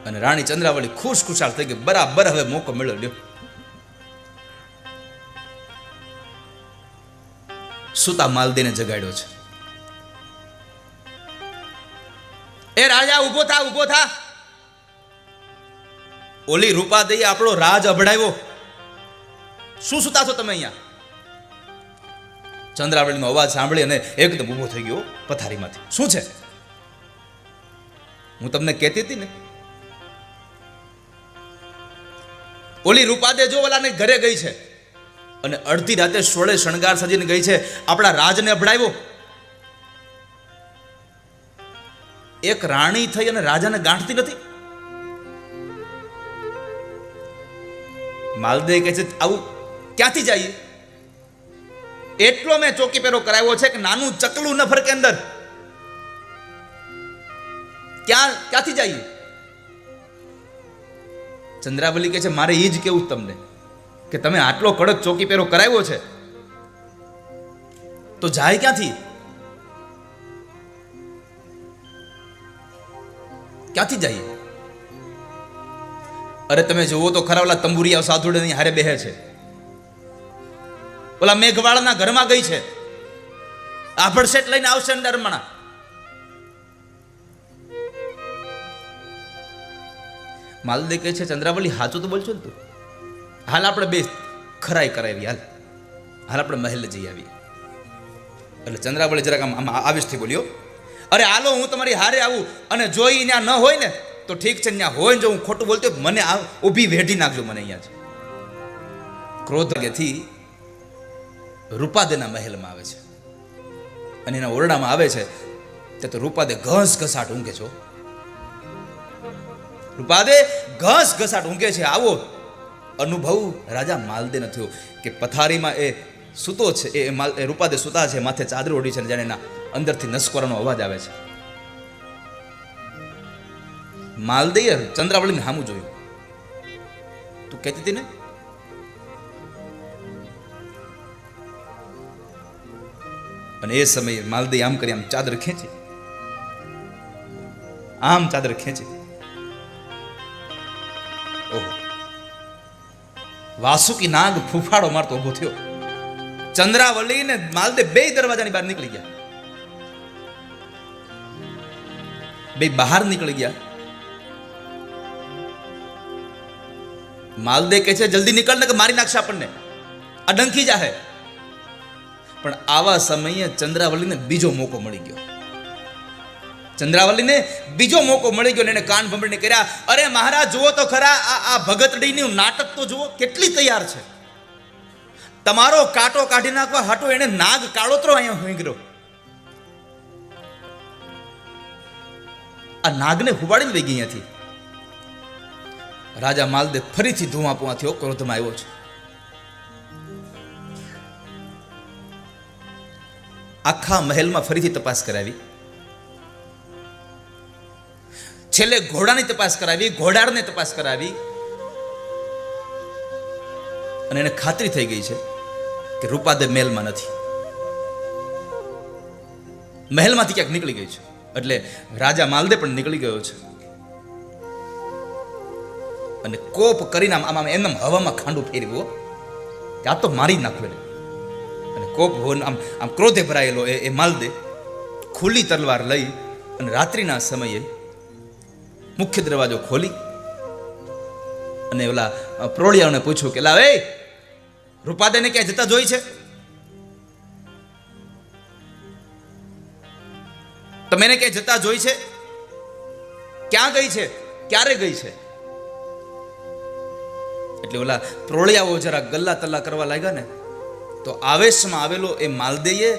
અને રાણી ચંદ્રાવલી ખુશાલ થઈ ગઈ. બરાબર હવે મોકો મળ્યો લ્યો. સુતા માલદીને જગાડ્યો છે. એ રાજા ઉભો થા, ઉભો થા. ઓલી રૂપાદેઈએ આપણો રાજ અભડાવ્યો. શું સુતા છો તમે અહીંયા? ચંદ્રાવલીનો અવાજ સાંભળી અને એકદમ ઊભો થઈ ગયો પથારીમાંથી. શું છે? હું તમને કહેતી હતી ને, ઓલી રૂપાદે જો ઓલાને ઘરે ગઈ છે અને અડધી રાતે 16 શણગાર સજીને ગઈ છે, આપણા રાજને અભડાવ્યો. એક રાણી થઈ અને રાજાને ગાંઠતી નથી. માલદે કહે છે આવું ક્યાંથી જઈએ? એટલો મેં ચોકી પહેરો કરાવ્યો છે કે નાનું ચકલું ન ફરકે અંદર. ક્યાંથી જઈએ? ચંદ્રાવલી કહે છે મારે એ જ કેવું તમને કે તમે આટલો કડક ચોકી પહેરો કરાવ્યો છે તો જાય ક્યાંથી? ક્યાંથી જઈએ? અરે તમે જુઓ તો ખરા, ઓલા તંબુરિયા સાધુડે હારે બેહે છે. ઓલા મેઘવાળાના ઘરમાં ગઈ છે. આભળ શેઠ લઈને આવશે નરમણા. માલદે કહે છે ચંદ્રાવલી સાચું તો બોલছো ને તું. હાલ આપણે બે ખરાઈ કરાવી. હાલ આપણે મહેલ જઈ આવીએ. એટલે ચંદ્રાવલી જરાક આમ આવેશથી બોલ્યો, અરે હાલો હું તમારી હારે આવું અને જોઈ ત્યાં ન હોય ને તો ઠીક છે, ત્યાં હોય ને જો હું ખોટું બોલતો મને ઊભી વેઢી નાખજો મને અહીંયા. ક્રોધથી રૂપાદેના મહેલમાં આવે છે અને એના ઓરડામાં આવે છે તે તો રૂપાદે ઘસાટ ઊંઘે છો. રૂપાદે ઘસાટ ઊંઘે છે. આવો અનુભવ રાજા માલદેને થયો કે પથારીમાં એ સૂતો છે, એ રૂપાદે સૂતા છે, માથે ચાદર ઓઢી છે અને જાણે એના અંદરથી નસકોરાનો અવાજ આવે છે. માલદેએ ચંદ્રાવલીને સામું જોયું. તું કહેતી હતી ને અને એ સમયે માલદે આમ કરી આમ ચાદર ખેંચી, આમ ચાદર ખેંચી. ઓહો, વાસુકી નાગ ફૂફાડો મારતો ઉભો થયો. ચંદ્રાવલી ને માલદે બે દરવાજાની બહાર નીકળી ગયા. બે બહાર નીકળી ગયા. માલદે કહે છે જલ્દી નીકળ ને કે મારી નાખશે આપણને, આ ડંખી જાહે. પણ આવા સમયે ચંદ્રાવલીને બીજો મોકો મળી ગયો. ચંદ્રાવલીને બીજો મોકો મળી ગયો. એને કાન ભંભળીને કર્યા, અરે મહારાજ જુઓ તો ખરા, આ ભગતડીનું નાટક તો જુઓ, કેટલી તૈયાર છે. તમારો કાંટો કાઢી નાખવા હાટો એને નાગ કાળોતરો અહીંયા હુંગર્યો. આ નાગને હુબાડીને વહી ગઈ અહીંયાથી. રાજા માલદે ફરીથી ધુઆ પુઆ થયો, ક્રોધમાં આવ્યો છે. આખા મહેલમાં ફરીથી તપાસ કરાવી. છેલ્લે ઘોડાની તપાસ કરાવી, ઘોડારને તપાસ કરાવી અને એને ખાતરી થઈ ગઈ છે કે રૂપાદે મહેલમાં નથી. મહેલમાંથી ક્યાંક નીકળી ગઈ છે. એટલે રાજા માલદે પણ નીકળી ગયો છે અને કોપ કરીને આમ એમ હવામાં ખાંડું ફેરવ્યો કે આ તો મારી નાખવેલો. અને કોપ આમ ક્રોધે ભરાયેલો એ માલદે ખુલ્લી તલવાર લઈ અને રાત્રિના સમયે મુખ્ય દરવાજો ખોલી અને ઓલા પ્રોળિયાઓને પૂછ્યું કે લાવ એ રૂપાદેને ક્યાં જતા જોઈ છે? તમે એને ક્યાં જતા જોઈ છે? ક્યાં ગઈ છે? ક્યારે ગઈ છે? એટલે ઓલા પ્રોળિયાઓ જરા ગલ્લા તલ્લા કરવા લાગ્યા ને તો આવેશમાં આવેલો એ માલદેએ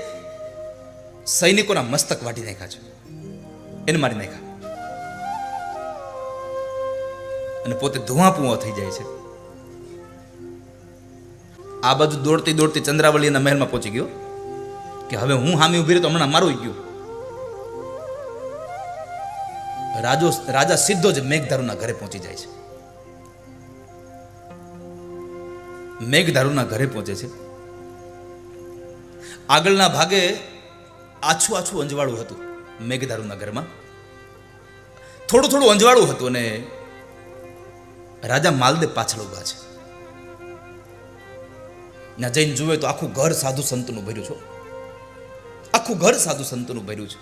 સૈનિકોના મસ્તક વાટી નાખ્યા છે, એને મારી નાખ્યા અને પોતે ધુઆપુઆ થઈ જાય છે. આ બાજુ દોડતી દોડતી ચંદ્રાવલી એના મહેલમાં પહોંચી ગયો કે હવે હું હામી ઉભી રહી તો હમણાં મારું ગયું. રાજા સીધો જ મેઘધારુના ઘરે પહોંચી જાય છે. મેઘધારુના ઘરે પહોંચે છે. આગળના ભાગે આછું આછું અંજવાળું હતું મેઘધારુના ઘરમાં, થોડું થોડું અંજવાળું હતું, અને રાજા માલદેવ પાછળ ઉભા છે. ત્યાં જઈને જુએ તો આખું ઘર સાધુ સંતનું ભર્યું છે. આખું ઘર સાધુ સંતનું ભર્યું છે.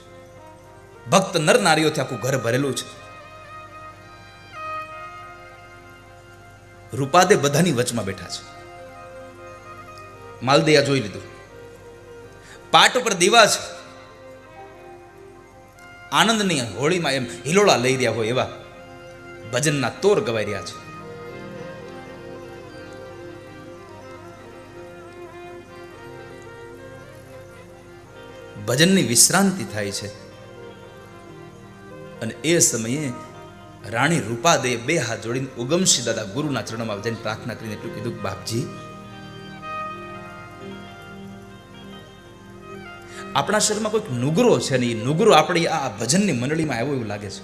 ભક્ત નર નારીઓથી આખું ઘર ભરેલું છે. રૂપાદે બધાની વચમાં બેઠા છે. માલદેવ આ જોઈ લીધું. પાટ ઉપર દીવા છે. આનંદની હોળીમાં એમ હિલોળા લઈ રહ્યા હોય એવા ભજનના તોર ગવાઈ રહ્યા છે. ભજનની વિશ્રાંતિ થાય છે. અને એ સમયે રાણી રૂપાદે બે હાથ જોડીને ઉગમસિંહ દાદા ગુરુના ચરણમાં જઈને પ્રાર્થના કરીને એટલું કીધું, બાપજી, આપણા શરીરમાં કોઈક નુગરો છે ને એ નુગરો આપણી આ ભજનની મંડળીમાં આવ્યો એવું લાગે છે.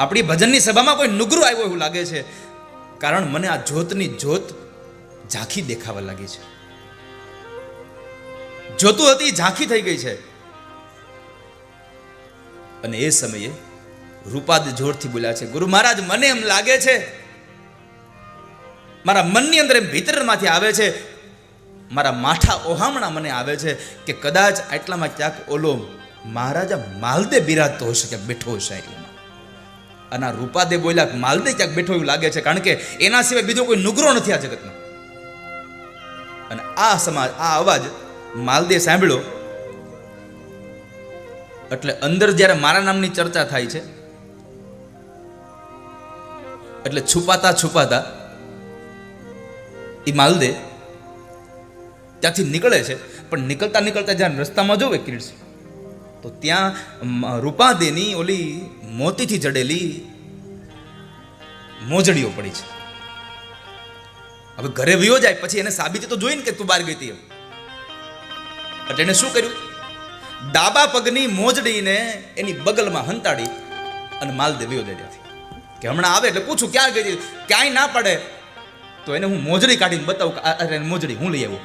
આપણી ભજનની સભામાં કોઈ નુગરો આવ્યો એવું લાગે છે. કારણ મને આ જ્યોતની જ્યોત ઝાંખી દેખાવા લાગી છે. જોતું હતી ઝાંખી થઈ ગઈ છે. અને એ સમયે રૂપાદ જોરથી બોલ્યા છે, ગુરુ મહારાજ, મને એમ લાગે છે, મારા મનની અંદર એમ ભીતરમાંથી આવે છે, મારા માઠા ઓહામણા મને આવે છે કે કદાચ આટલામાં ક્યાંક ઓલો મહારાજા માલદેવ બિરાજતો હશે, ક્યાંક બેઠો હશે એટલામાં. અને આ રૂપાદે બોલ્યા, માલદેવ ક્યાંક બેઠો એવું લાગે છે, કારણ કે એના સિવાય બીજો કોઈ નુગરો નથી આ જગતમાં. અને આ અવાજ માલદેવ સાંભળ્યો એટલે અંદર જ્યારે મારા નામની ચર્ચા થાય છે એટલે છુપાતા છુપાતા એ માલદેવ ત્યાંથી નીકળે છે. પણ નીકળતા નીકળતા જ્યારે રસ્તામાં જોવે કિરીટ, તો ત્યાં રૂપાદેની ઓલી મોતીથી જડેલી મોજડીઓ પડી છે. હવે ઘરે વયો જાય પછી એને સાબિતી તો જોઈને કે તું બહાર ગઈ હતી એમ. એટલે એને શું કર્યું, ડાબા પગની મોજડીને એની બગલમાં હંતાડી અને માલદેવ વયો જાય કે હમણાં આવે એટલે પૂછું ક્યાં ગઈ, ક્યાંય ના પડે તો એને હું મોજડી કાઢીને બતાવું કે અરે મોજડી હું લઈ આવું.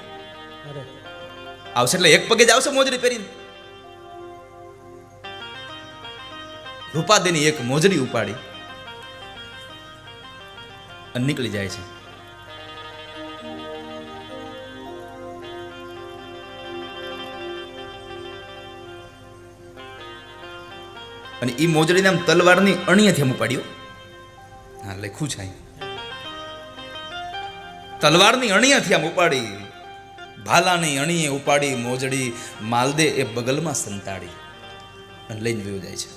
આવશે એટલે એક પગે જ આવશે મોજડી પહેરીને. રૂપાદેની એક મોજડી ઉપાડી અને નીકળી જાય છે. અને એ મોજડીને આમ તલવારની અણીએથી આમ ઉપાડ્યો. હા, લખ્યું છે અહીં, તલવારની અણીએથી આમ ઉપાડી, ભાલાની અણીએ ઉપાડી મોજડી માલદે એ બગલમાં સંતાડી અને લઈને વયો જાય છે.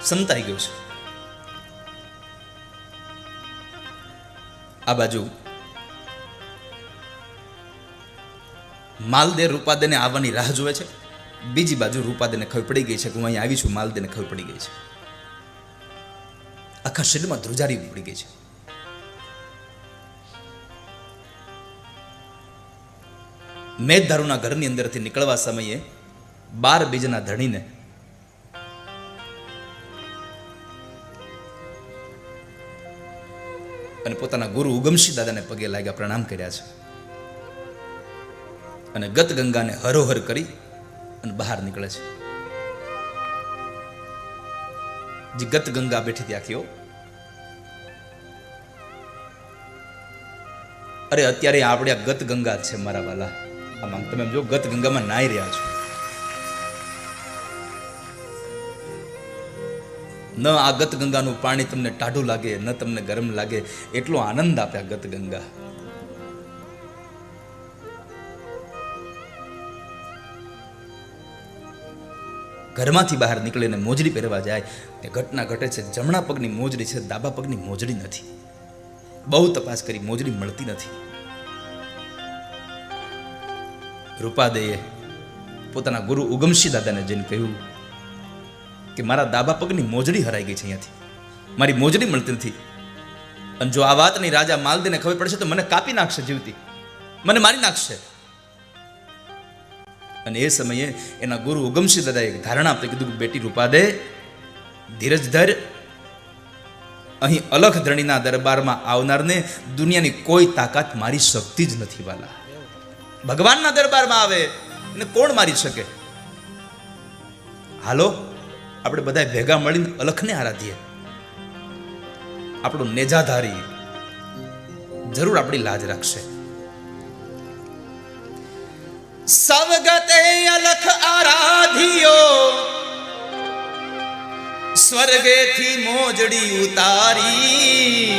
સંતાઈ ગયો છે. આ બાજુ માલદે રૂપાદેને આવવાની રાહ જોવે છે. બીજી બાજુ રૂપાદેને ખબર પડી ગઈ છે કે હું અહીં આવી છું. માલદેને ખબર પડી ગઈ છે. આખા શરીરમાં ધ્રુજારી પડી ગઈ છે. મેઘધારુના ઘરની અંદરથી નીકળવા સમયે 12 બીજના ધણીને અને પોતાના ગુરુ ઉગમસિંહ દાદાને પગે લાગ્યા, પ્રણામ કર્યા છે. અને ગત ગંગાને હરોહર કરી અને બહાર નીકળે છે. જે ગત ગંગા બેઠી હતી આખીઓ, અરે અત્યારે આપણે આ ગત ગંગા છે મારા વાલા. આમાં તમે જો ગત ગંગામાં નાઈ રહ્યા છો. ન આ ગત ગંગાનું પાણી તમને ટાઢું લાગે, ન તમને ગરમ લાગે, એટલો આનંદ આપે આ ગત ગંગા. ઘરમાંથી બહાર નીકળીને મોજડી પહેરવા જાય તે ઘટના ઘટે છે. જમણા પગની મોજડી છે, ડાબા પગની મોજડી નથી. બહુ તપાસ કરી, મોજડી મળતી નથી. રૂપાદેએ પોતાના ગુરુ ઉગમસિંહ દાદાને જઈને કહ્યું કે મારા ડાબા પગની મોજડી હરાઈ ગઈ છે, અહીંયાથી મારી મોજડી મળતી નથી. અને જો આ વાતની રાજા માલદેને ખબર પડશે તો મને કાપી નાખશે જીવતી, મને મારી નાખશે. અને એ સમયે એના ગુરુ ઉગમસિંહ દાદાએ એક ધારણા આપી, કીધું કે બેટી રૂપાદે, ધીરજ ધર. અહીં અલખ ધણીના દરબારમાં આવનારને દુનિયાની કોઈ તાકાત મારી શકતી જ નથી વાલા. ભગવાનના દરબારમાં આવે એને કોણ મારી શકે? હાલો આપણે બધા ભેગા મળીને અલખને આરાધીએ. આપણો નેજાધારી જરૂર આપણી લાજ રાખશે. સવગતે અલખ આરાધ્યો, સ્વર્ગેથી મોજડી ઉતારી,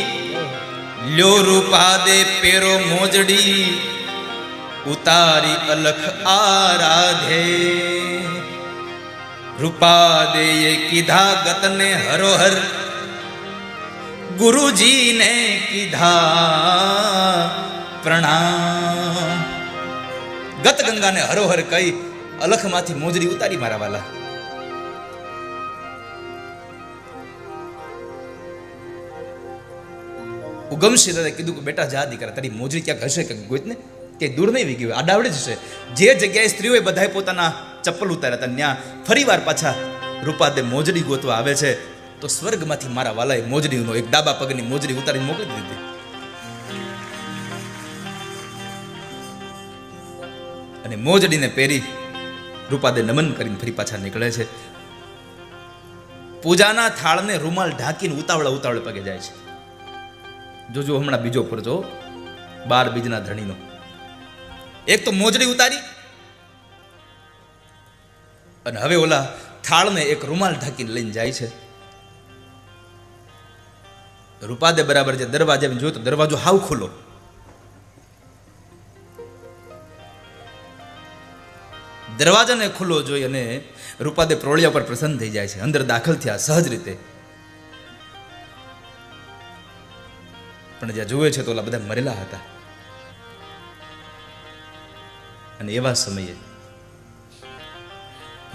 લ્યો રૂપાદે પેરો મોજડી ઉતારી અલખ આરાધે. રૂપાદેએ કીધા ગતને હરોહર, ગુરુજીને કીધા પ્રણામ. ગત ગંગાને હરોહર કહી અલખમાંથી મોજડી ઉતારી મારા વાલા. ઉગમસિંહ દાદાએ કીધું કે બેટા જા દીકરા, તારી મોજડી ક્યાંક હશે કે ગોતને, કે દૂર નહીં વી ગયું, આડાવડે જ હશે. જે જગ્યાએ સ્ત્રીઓએ બધાએ પોતાના ચપ્પલ ઉતાર્યા હતા ત્યાં ફરી વાર પાછા રૂપાદે મોજડી ગોતવા આવે છે, તો સ્વર્ગમાંથી મારા વાલાએ મોજડીનો એક ડાબા પગની મોજડી ઉતારીને મોકલી દીધી. અને મોજડીને પહેરી રૂપાદે નમન કરીને ફરી પાછા નીકળે છે. પૂજાના થાળને રૂમાલ ઢાંકીને ઉતાવળે પગે જાય છે. જોજો હમણાં બીજો પરચો 12 બીજના ધણીનો. એક તો મોજડી ઉતારી અને હવે ઓલા થાળને એક રૂમાલ ઢાંકીને લઈને જાય છે. રૂપાદે બરાબર જે દરવાજે જોયો તો દરવાજો હાવ ખુલ્લો. દરવાજાને ખુલ્લો જોઈ અને રૂપાદે પ્રોળિયા પર પ્રસન્ન થઈ જાય છે. અંદર દાખલ થયા સહજ રીતે, પણ જ્યાં જોવે છે તો ઓલા બધા મરેલા હતા. અને એવા સમયે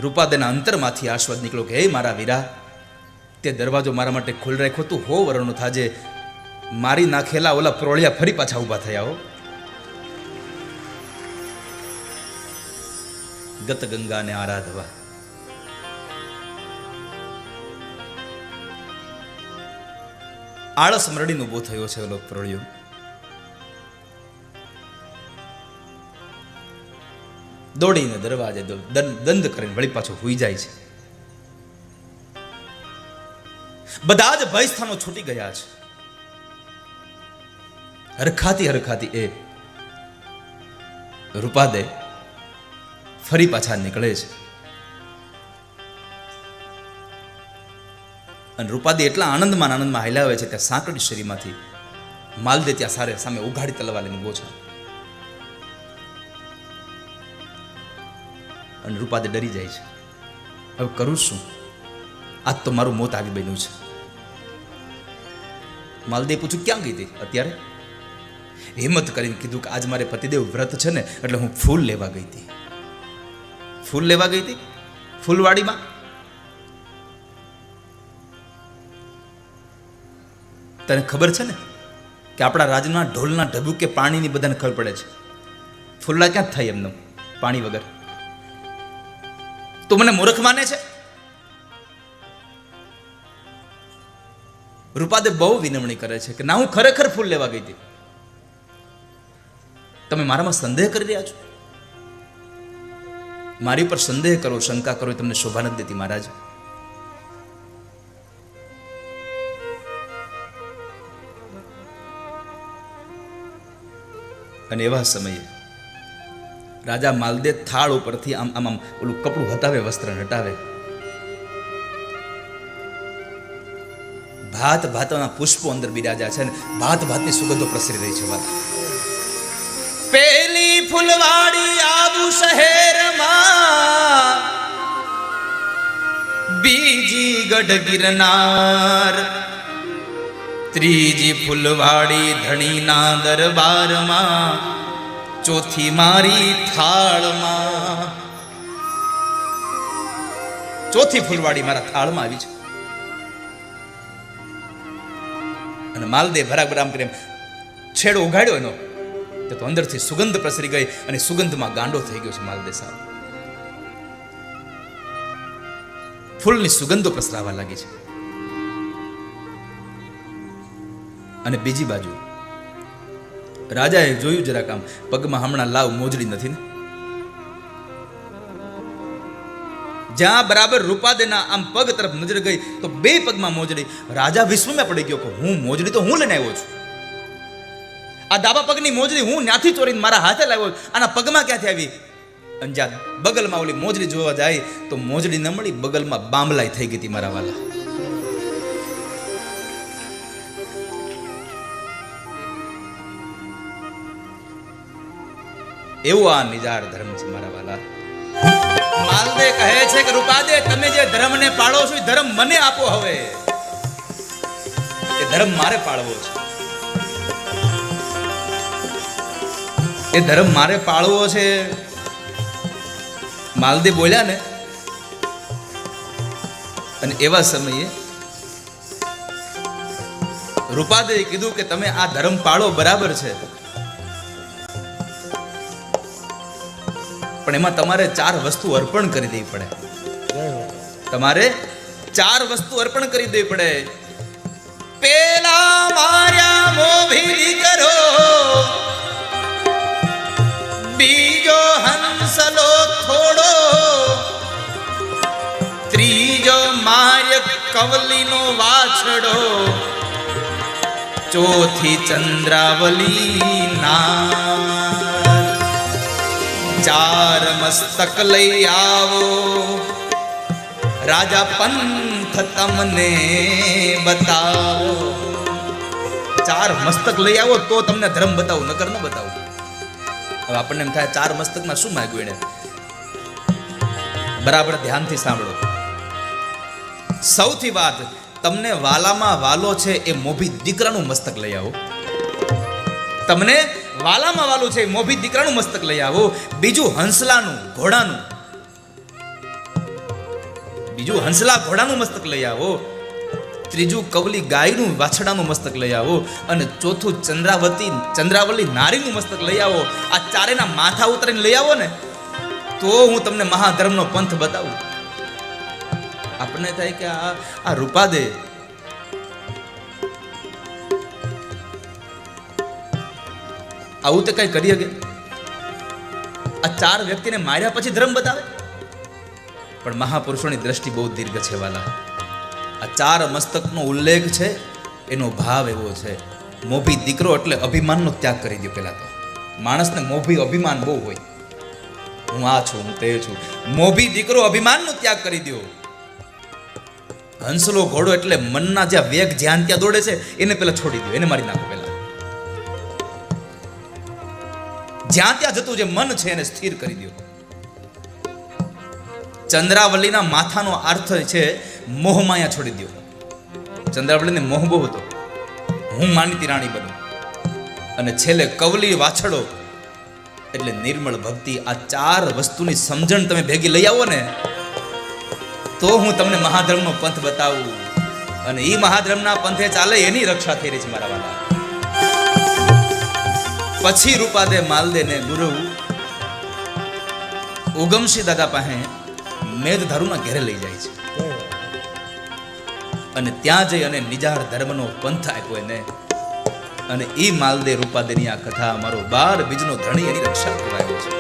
રૂપાદેના અંતરમાંથી આશ્વાદ નીકળ્યો કે હે મારા વીરા, તે દરવાજો મારા માટે ખુલ્લો રાખ્યો, તું હો વરણનું થાજે, મારી નાખેલા ઓલા પ્રોળિયા ફરી પાછા ઊભા થયા હો. ગત ગંગાને આરાધવા. આળસ મરડીનો ઉભો થયો છે ઓલો પ્રોળિયો. દોડીને દરવાજે દંડ કરીને વળી પાછો હુઈ જાય છે. બધા જ ભયસ્થાનો છૂટી ગયા છે. હરખાતી એ રૂપાદે ફરી પાછા નીકળે છે. અને રૂપાદે એટલા આનંદમાં હાલ્યા આવે છે ત્યાં સાંકડી શેરીમાંથી માલદે ત્યાં સામે ઉઘાડી તલવાર લઈને ઉભો છે. અને રૂપાદે ડરી જાય છે, હવે કરું શું? આજ તો મારું મોત આવી બન્યું છે. માલદે પૂછ્યું ક્યાં ગઈ હતી અત્યારે? હિંમત કરીને કીધું કે આજ મારે પતિદેવ વ્રત છે ને એટલે હું ફૂલ લેવા ગઈ હતી. ફૂલ લેવા ગઈ હતી ફૂલવાડીમાં? તને ખબર છે ને કે આપણા રાજના ઢોલના ઢબુકે પાણીની બધાને ખબર પડે છે. ફૂલડા ક્યાં થાય એમને પાણી વગર? તું મને મૂર્ખ માને છે? રૂપાદે બહુ વિનમણી કરે છે કે ના, હું ખરેખર ફૂલ લેવા ગઈ હતી. તમે મારામાં સંદેહ કરી રહ્યા છો? મારી પર સંદેહ કરો, શંકા કરો, તમને શોભા નથી દેતી મહારાજ. અને એવા સમયે રાજા માલદે થાળ ઉપરથી આમ ઓલું કપડું હટાવે, વસ્ત્ર હટાવે. ભાતના પુષ્પો અંદર બિરાજ્યા છે અને ભાતની સુગંધો પ્રસરી રહી છે. પેલી ફૂલવાડી આબુ શહેરમાં, બીજી ગઢ ગિરનાર, ત્રીજી ફૂલવાડી ધણીના દરબારમાં, ચોથી મારી થાળમાં. ચોથી ફૂલવાડી મારા થાળમાં આવી છે. અને માલદે ભરામ કરીને છેડો ઉગાડ્યો એનો તો અંદરથી સુગંધ પ્રસરી ગઈ અને સુગંધમાં ગાંડો થઈ ગયો છે માલદે સાહેબ. ફૂલની સુગંધો પ્રસરાવા લાગી છે. અને બીજી બાજુ રાજાએ જોયું જરાક આમ, પગમાં હમણાં લાવ મોજડી નથી ને. જ્યાં બરાબર રૂપાદેના આમ પગ તરફ નજર ગઈ તો બે પગમાં મોજડી. રાજા વિશ્વમાં પડી ગયો કે હું મોજડી તો હું લઈને આવ્યો છું. આ ડાબા પગની મોજડી હું ત્યાંથી ચોરીને મારા હાથે લાવ્યો, આના પગમાં ક્યાંથી આવી? અને જ્યાં બગલમાં ઓલી મોજડી જોવા જાય તો મોજડી ન મળી, બગલમાં બાંબલાઈ થઈ ગઈ હતી મારા વાલા. એવો આ નિજાર ધર્મ છે મારા વાલા. માલદે કહે છે કે રૂપાદે, તમે જે ધર્મને પાળો છો એ ધર્મ મને આપો. હવે એ ધર્મ મારે પાળવો છે, એ ધર્મ મારે પાળવો છે. માલદે બોલ્યા ને, અને એવા સમયે રૂપાદે કીધું કે તમે આ ધર્મ પાળો બરાબર છે, પણ એમાં તમારે 4 વસ્તુ અર્પણ કરી દેવી પડે. તમારે 4 વસ્તુ અર્પણ કરી દેવી પડે. પેલા માર્યા મોભી કરો, બીજો હંસલો થોડો, ત્રીજો માર્ય કવલીનો વાછડો, ચોથી ચંદ્રાવલી ના. 4 મસ્તક લઈ આવો, રાજા પંથ તમને બતાવો. 4 મસ્તક લઈ આવો તો તમને ધર્મ બતાવું, નકર ન બતાવું. હવે આપણને એમ થાય 4 મસ્તકમાં શું માંગ્યું એને? બરાબર ધ્યાનથી સાંભળો. સૌથી વાત, તમને વાલામાં વાલો છે એ મોભી દીકરાનું મસ્તક લઈ આવો. તમને વાલામાં વાલું છે મોભી દીકરાનું મસ્તક લઈ આવો. બીજું હંસલાનું, ઘોડાનું, બીજું હંસલા ઘોડાનું મસ્તક લઈ આવો. ત્રીજું કવલી ગાયનું વાછડાનું મસ્તક લઈ આવો. અને ચોથું ચંદ્રાવલી નારીનું મસ્તક લઈ આવો. આ 4ના માથા ઉતરીને લઈ આવો ને તો હું તમને મહાધર્મનો પંથ બતાવું. આપણને થાય કે આ રૂપાદે આવું તો કઈ કરી શકે? આ 4 વ્યક્તિને માર્યા પછી ધર્મ બતાવે? પણ મહાપુરુષોની દ્રષ્ટિ બહુ દીર્ઘ છે વાલા. આ 4 મસ્તકનો ઉલ્લેખ છે, એનો ભાવ એવો છે. મોભી દીકરો એટલે અભિમાનનો ત્યાગ કરી દો. પહેલા તો માણસને મોભી અભિમાન બહુ હોય, હું આ છું, હું તે છું. મોભી દીકરો અભિમાનનો ત્યાગ કરી દો. હંસલો ઘોડો એટલે મનના જ્યાં વેગ જ્યાં ત્યાં દોડે છે એને પેલા છોડી દો, એને મારી નાખો. પેલા જ્યાં ત્યાં જતું જે મન છે એને સ્થિર કરી દો. ચંદ્રાવલીના માથાનો અર્થ છે મોહમાયા છોડી દો. ચંદ્રાવલીને મોહ બહુ હતો, હું માનીતી રાણી બનું. અને છેલ્લે કવલી વાછડો એટલે નિર્મળ ભક્તિ. આ 4 વસ્તુની સમજણ તમે ભેગી લઈ આવો ને તો હું તમને મહાધર્મનો પંથ બતાવું. અને એ મહાધર્મના પંથે ચાલે એની રક્ષા થઈ રહી છે મારા વાલા. પછી રૂપાદે માલદેને ગુરુ ઉગમસિંહ દાદા પાસે મેઘધારુના ઘેરે લઈ જાય છે. અને ત્યાં જઈ અને નિજાર ધર્મનો પંથ આપ્યો એને. અને એ માલદે રૂપાદેની આ કથા, મારો 12 બીજનો ધણી એની રક્ષા કરવાયો છે.